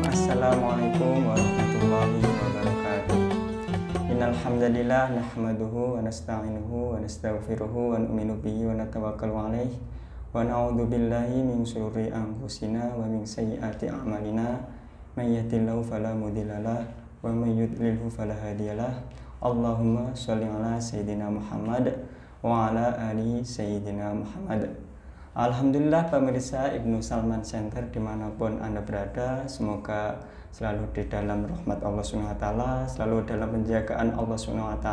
Assalamualaikum warahmatullahi wabarakatuh. Innal hamdalillah nahmaduhu wa nasta'inuhu wa nastaghfiruhu wa nu'minu bihi wa natawakkalu alaihi wa na'udzu billahi min syururi anfusina wa min sayyiati a'malina may yahdihillahu fala mudhillalah wa may yudlilhu fala hadiyalah. Allahumma shalli ala sayyidina Muhammad wa ala ali sayyidina Muhammad. Alhamdulillah pemirsa Ibnu Salman Center dimanapun Anda berada, semoga selalu di dalam rahmat Allah SWT, selalu dalam penjagaan Allah SWT.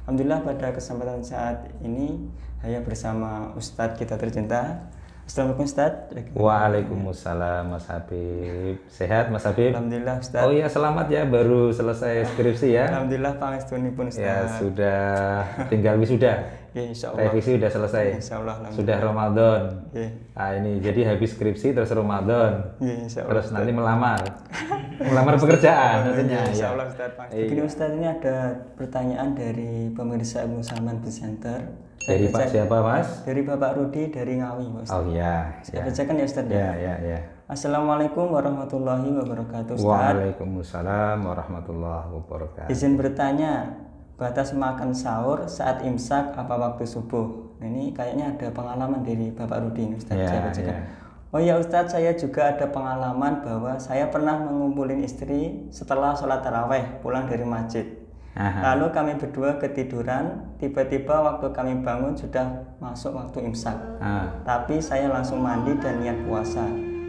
Alhamdulillah pada kesempatan saat ini saya bersama Ustadz kita tercinta. Assalamualaikum Ustadz. Waalaikumsalam Mas Habib. Sehat Mas Habib? Alhamdulillah Ustadz. Oh iya, selamat ya, baru selesai skripsi ya. Alhamdulillah pangestunipun Ustadz. Ya sudah tinggal wisuda. Ya, insyaallah. Revisi sudah selesai. Insyaallah. Sudah Ramadan. Ya. Nah ini jadi habis skripsi terus Ramadan. Ya, insyaallah. Terus nanti melamar pekerjaan maksudnya. Ya, Ya. insyaallah Ustadz. Begini Ustadz, ini ada pertanyaan dari pemirsa Ibnu Salman Center. Dari Pak siapa Mas? Dari Bapak Rudi dari Ngawi, Ustadz. Oh iya. Saya bacakan ya Ustadz. Ya. Assalamualaikum warahmatullahi wabarakatuh Ustadz. Waalaikumsalam warahmatullahi wabarakatuh. Izin bertanya, batas makan sahur saat imsak apa waktu subuh? Nah, ini kayaknya ada pengalaman dari Bapak Rudi ini Ustadz. Saya bacakan. Oh ya Ustadz, saya juga ada pengalaman bahwa saya pernah mengumpulin istri setelah sholat taraweh pulang dari masjid. Lalu kami berdua ketiduran, tiba-tiba waktu kami bangun sudah masuk waktu imsak. Tapi saya langsung mandi dan niat puasa.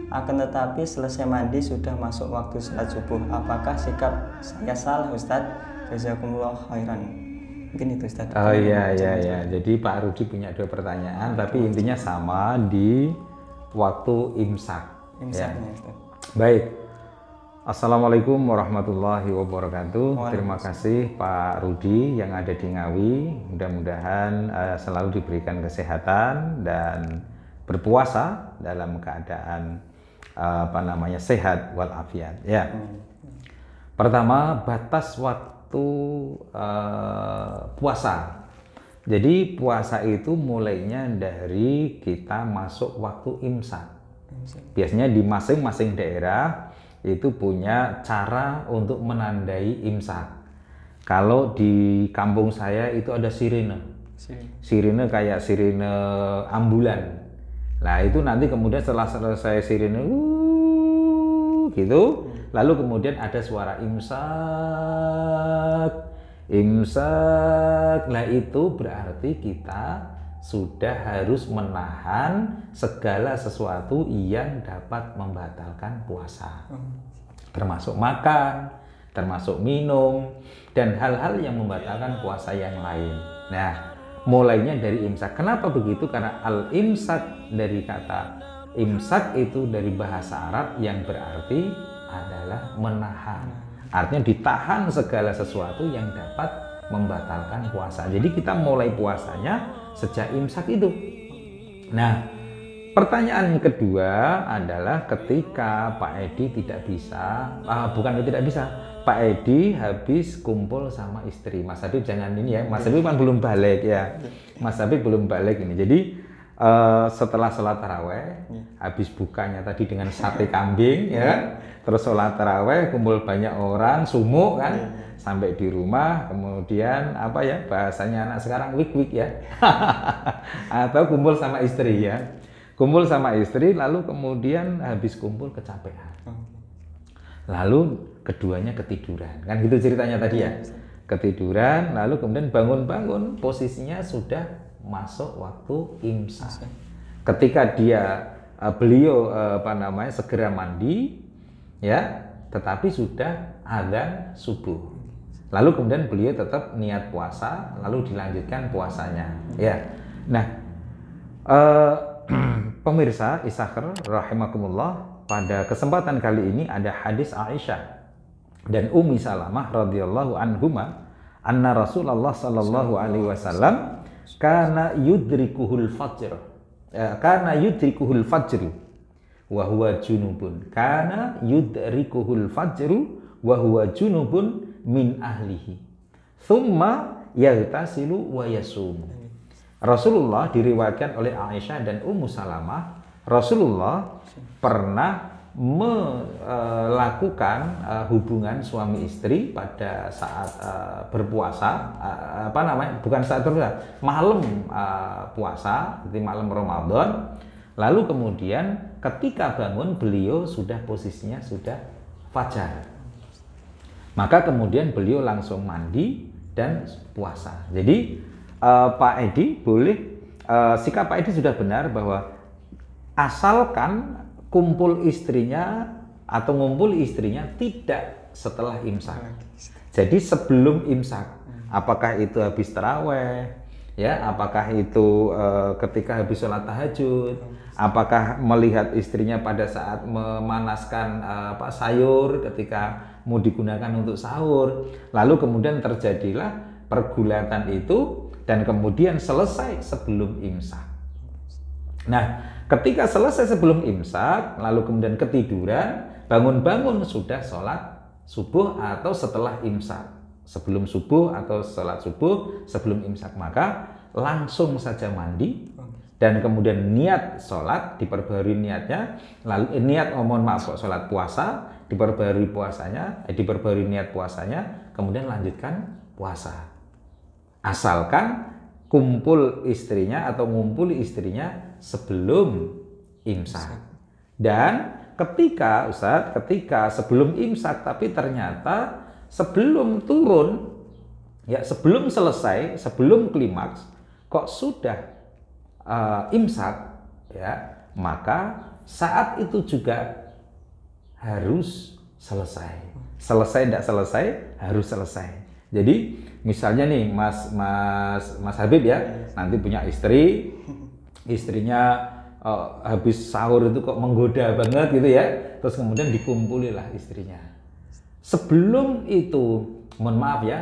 Akan tetapi selesai mandi sudah masuk waktu sholat subuh. Apakah sikap saya salah Ustadz? Jazakumullah khairan. Mungkin itu Ustadz. Oh iya. Jadi Pak Rudi punya dua pertanyaan, tapi intinya sama di waktu imsak. Imsaknya Ustadz. Baik. Assalamualaikum warahmatullahi wabarakatuh. Terima kasih Pak Rudi yang ada di Ngawi. Mudah-mudahan selalu diberikan kesehatan dan berpuasa dalam keadaan sehat walafiat. Ya. Pertama, batas waktu puasa. Jadi puasa itu mulainya dari kita masuk waktu imsak. Biasanya di masing-masing daerah itu punya cara untuk menandai imsak. Kalau di kampung saya itu ada sirine. Sirine kayak sirine ambulan. Nah itu nanti kemudian setelah selesai sirine gitu, lalu kemudian ada suara imsak. Nah itu berarti kita sudah harus menahan segala sesuatu yang dapat membatalkan puasa, termasuk makan, termasuk minum, dan hal-hal yang membatalkan puasa yang lain. Nah, mulainya dari imsak. Kenapa begitu? Karena al-imsak, dari kata imsak itu dari bahasa Arab yang berarti adalah menahan. Artinya ditahan segala sesuatu yang dapat membatalkan puasa. Jadi kita mulai puasanya sejak imsak itu. Nah, pertanyaan yang kedua adalah ketika Pak Edi tidak bisa, Pak Edi habis kumpul sama istri. Mas Habib jangan ini ya, Mas Habib kan belum balik ya. Mas Habib belum balik ini. Jadi setelah sholat taraweh, habis bukanya tadi dengan sate kambing ya, terus sholat taraweh, kumpul banyak orang, sumuk kan, sampai di rumah, kemudian bahasanya anak sekarang wik-wik ya, atau kumpul sama istri ya, kumpul sama istri, lalu kemudian habis kumpul kecapean, lalu keduanya ketiduran, kan gitu ceritanya tadi ya, ketiduran, lalu kemudian bangun-bangun, posisinya sudah masuk waktu imsak. Ketika beliau segera mandi ya, tetapi sudah adzan subuh. Lalu kemudian beliau tetap niat puasa, lalu dilanjutkan puasanya ya. Nah, pemirsa Isakhar rahimakumullah, pada kesempatan kali ini ada hadis Aisyah dan Ummi Salamah radhiyallahu anhuma, anna Rasulullah sallallahu alaihi wasallam kana yudrikuhul fajr wa huwa junubun, kana yudrikuhul fajru wa huwa junubun min ahlihi thumma yaghtasilu wa yasum. Rasulullah, diriwayatkan oleh Aisyah dan Ummu Salamah, Rasulullah pernah melakukan hubungan suami istri pada saat berpuasa, bukan saat berpuasa, malam puasa, di malam Ramadan. Lalu kemudian ketika bangun beliau sudah posisinya sudah fajar. Maka kemudian beliau langsung mandi dan puasa. Jadi Pak Edi boleh, sikap Pak Edi sudah benar bahwa asalkan kumpul istrinya atau ngumpul istrinya tidak setelah imsak. Jadi sebelum imsak, apakah itu habis taraweh, ya, apakah itu ketika habis sholat tahajud, apakah melihat istrinya pada saat memanaskan sayur ketika mau digunakan untuk sahur, lalu kemudian terjadilah pergulatan itu dan kemudian selesai sebelum imsak. Nah, ketika selesai sebelum imsak, lalu kemudian ketiduran, bangun-bangun sudah sholat subuh atau setelah imsak, sebelum subuh atau sholat subuh sebelum imsak, maka langsung saja mandi dan kemudian niat sholat diperbarui niatnya, lalu sholat puasa diperbarui puasanya, diperbarui niat puasanya, kemudian lanjutkan puasa. Asalkan kumpul istrinya atau ngumpul istrinya sebelum imsak. Dan ketika sebelum imsak tapi ternyata sebelum turun, ya sebelum selesai, sebelum klimaks kok sudah imsak, ya, maka saat itu juga harus selesai. Selesai tidak selesai, harus selesai. Jadi misalnya nih Mas Habib ya, nanti punya istri, istrinya habis sahur itu kok menggoda banget gitu ya, terus kemudian dikumpulilah istrinya. Sebelum itu, mohon maaf ya,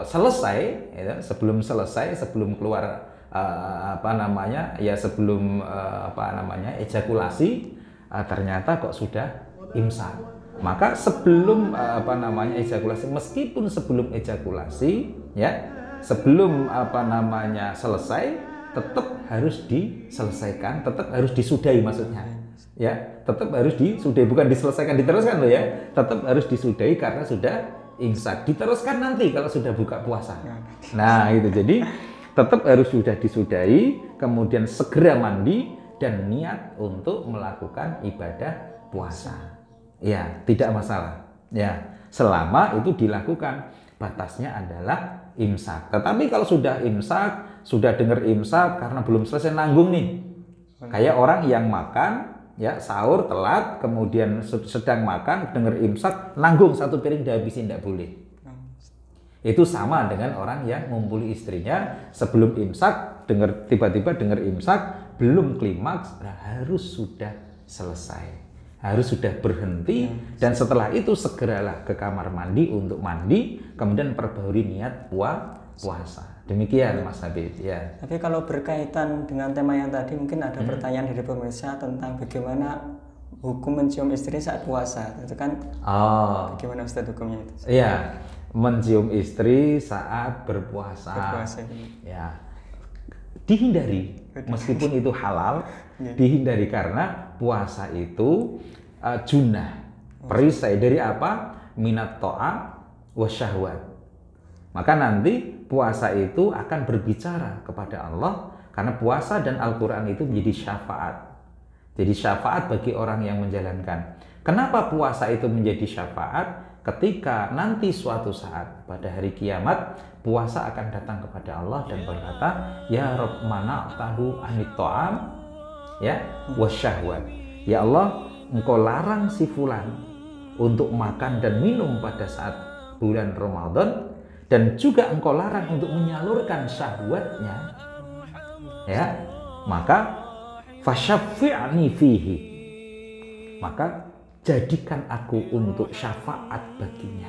selesai, ya, sebelum keluar ejakulasi, ternyata kok sudah imsak. Maka sebelum ejakulasi, meskipun sebelum ejakulasi, ya, sebelum selesai, tetap harus diselesaikan, tetap harus disudahi maksudnya, ya, tetap harus disudahi, bukan diselesaikan diteruskan loh ya, tetap harus disudahi karena sudah imsak. Diteruskan nanti kalau sudah buka puasa. Nah itu, jadi tetap harus sudah disudahi, kemudian segera mandi dan niat untuk melakukan ibadah puasa. Ya, tidak masalah. Ya, selama itu dilakukan, batasnya adalah imsak. Tetapi kalau sudah imsak, sudah dengar imsak karena belum selesai nanggung nih. Kayak orang yang makan, ya, sahur telat, kemudian sedang makan, dengar imsak, nanggung satu piring dihabisin, tidak boleh. Itu sama dengan orang yang ngumpuli istrinya sebelum imsak, tiba-tiba dengar imsak, belum klimaks, harus sudah selesai. Harus sudah berhenti, dan setelah itu segeralah ke kamar mandi untuk mandi, kemudian perbarui niat puasa. Demikian Mas Habib, ya. Tapi kalau berkaitan dengan tema yang tadi, mungkin ada pertanyaan dari pemirsa tentang bagaimana hukum mencium istri saat puasa. Itu kan bagaimana Ustaz hukumnya itu? Iya, mencium istri saat berpuasa. Ya. Dihindari, meskipun itu halal, dihindari karena puasa itu junnah, perisai dari apa? Minat to'a wasyahwat. Maka nanti puasa itu akan berbicara kepada Allah, karena puasa dan Al-Quran itu menjadi syafaat. Jadi syafaat bagi orang yang menjalankan. Kenapa puasa itu menjadi syafaat? Ketika nanti suatu saat pada hari kiamat, puasa akan datang kepada Allah dan berkata, ya Rabb, mana tahu anit to'am, ya, wasyahwat. Ya Allah, Engkau larang si fulan untuk makan dan minum pada saat bulan Ramadan, dan juga Engkau larang untuk menyalurkan syahwatnya, ya, maka fasyaffi'ni fihi, maka jadikan aku untuk syafaat baginya.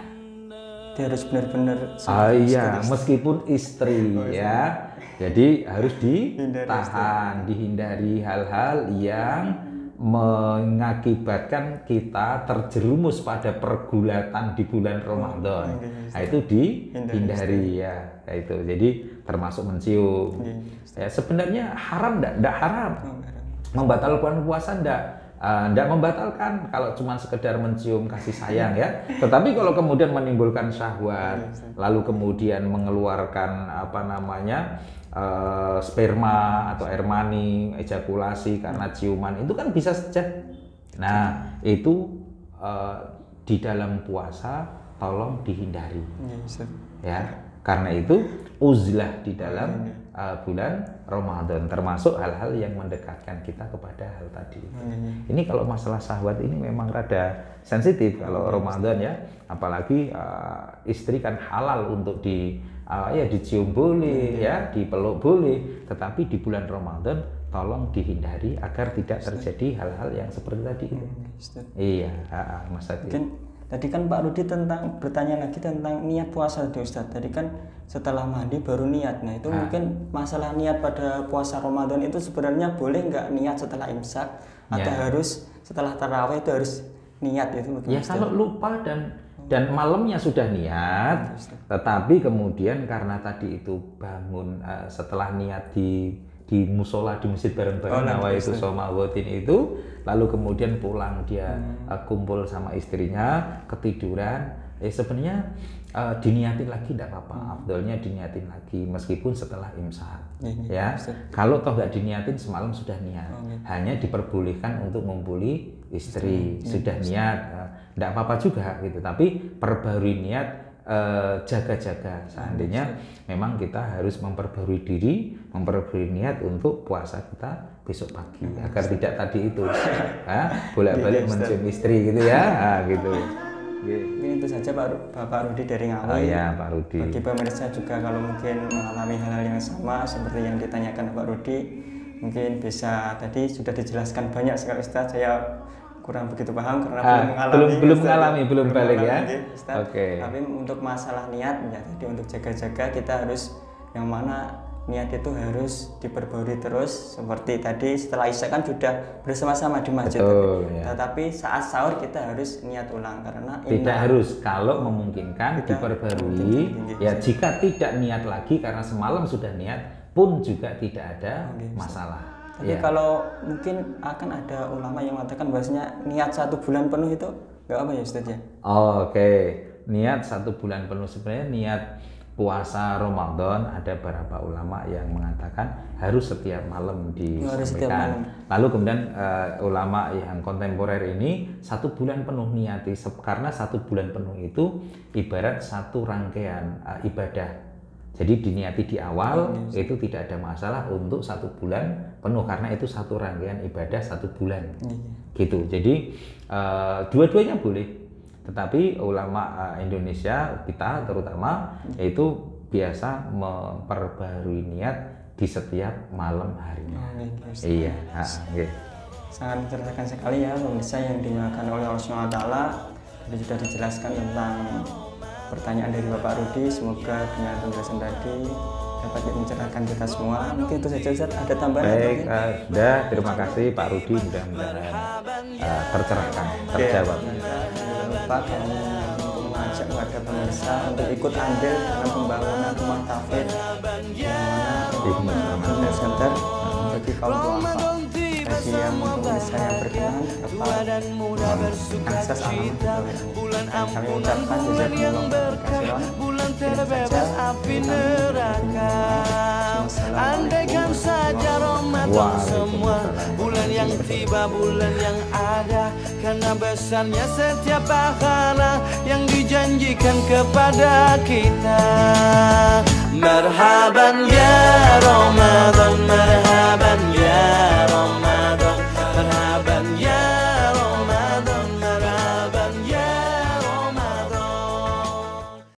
Dia harus benar-benar iya, meskipun istri, ya. Jadi harus ditahan, dihindari hal-hal yang mengakibatkan kita terjerumus pada pergulatan di bulan Ramadan. Nah, itu dihindari, ya. Itu. Jadi termasuk mencium. Ya, sebenarnya haram enggak? Enggak haram. Membatalkan puasa enggak? tidak membatalkan kalau cuma sekedar mencium kasih sayang ya. Tetapi kalau kemudian menimbulkan syahwat, lalu kemudian mengeluarkan sperma atau air mani, ejakulasi karena ciuman, itu kan bisa saja. Nah, itu di dalam puasa tolong dihindari. Ya, karena itu uzlah di dalam bulan Ramadan, termasuk hal-hal yang mendekatkan kita kepada hal tadi. Ini kalau masalah syahwat ini memang rada sensitif kalau Ramadan ya, apalagi istri kan halal untuk dicium boleh ya, dipeluk boleh, tetapi di bulan Ramadan tolong dihindari agar tidak terjadi hal-hal yang seperti tadi itu. Iya, Mas Adi. Tadi kan Pak Rudi bertanya lagi tentang niat puasa tadi Ustaz. Tadi kan setelah mandi baru niat. Nah itu mungkin masalah niat pada puasa Ramadan itu sebenarnya boleh nggak niat setelah imsak atau harus setelah tarawih itu harus niat itu? Ya kalau lupa dan malamnya sudah niat, tetapi kemudian karena tadi itu bangun setelah niat di musola di masjid bareng-bareng nawaitu shoma ghatin itu, lalu kemudian pulang dia kumpul sama istrinya, ketiduran, sebenarnya diniatin lagi tidak apa-apa, afdolnya diniatin lagi meskipun setelah imsak ya. Kalau toh nggak diniatin semalam sudah niat, hanya diperbolehkan untuk ngumpuli istri, sudah niat, tidak apa-apa juga gitu, tapi perbarui niat, jaga-jaga seandainya memang kita harus memperbarui diri, memperbarui niat untuk puasa kita besok pagi agar tidak tadi itu bolak-balik mencium istri gitu ya, gitu. Ini itu saja Bapak Rudi dari Ngawi. Oh ya Pak Rudi. Bagi pemirsa juga kalau mungkin mengalami hal-hal yang sama seperti yang ditanyakan Pak Rudi, mungkin bisa tadi sudah dijelaskan banyak sekali Ustaz. Saya kurang begitu paham karena belum balik ya. Oke. Tapi untuk masalah niat ya tadi untuk jaga-jaga kita harus yang mana niat itu harus diperbarui terus, seperti tadi setelah isya kan sudah bersama-sama di masjid. Betul, ya. Tetapi saat sahur kita harus niat ulang karena tidak harus, kalau memungkinkan diperbarui ya. Jika tidak niat lagi karena semalam sudah niat pun juga tidak ada masalah. Tapi kalau mungkin akan ada ulama yang mengatakan bahwasanya niat 1 bulan penuh itu nggak apa ya Ustaz ya? Oke. Niat 1 bulan penuh, sebenarnya niat puasa Ramadan ada beberapa ulama yang mengatakan harus setiap malam disampaikan. Lalu kemudian ulama yang kontemporer ini 1 bulan penuh niati, karena 1 bulan penuh itu ibarat satu rangkaian ibadah. Jadi diniati di awal itu tidak ada masalah untuk 1 bulan penuh karena itu satu rangkaian ibadah 1 bulan, gitu. Jadi dua-duanya boleh, tetapi ulama Indonesia kita terutama itu biasa memperbarui niat di setiap malam harinya. Iya. Sangat menceritakan sekali ya pemirsa yang dinyatakan oleh Allah SWT. Tadi sudah dijelaskan tentang pertanyaan dari Bapak Rudi, semoga dengan penjelasan tadi dapat mencerahkan kita semua. Mungkin itu saja Ustaz, ada tambahan? Baik, sudah, terima kasih Pak Rudi, mudah-mudahan tercerahkan, terjawab. Jangan lupa kami mengajak kepada pemirsa untuk ikut andil dalam pembangunan rumah tafid yang mana di Center bagi kaum duafa. Bagi yang pemirsa yang berkenan dapat akses alamat pegawai. Kami ucapkan jazakumullah khairan. Andaikan saja Ramadan semua bulan yang tiba, bulan yang ada, karena besarnya setiap pahala yang dijanjikan kepada kita. Marhaban ya Ramadan, marhaban.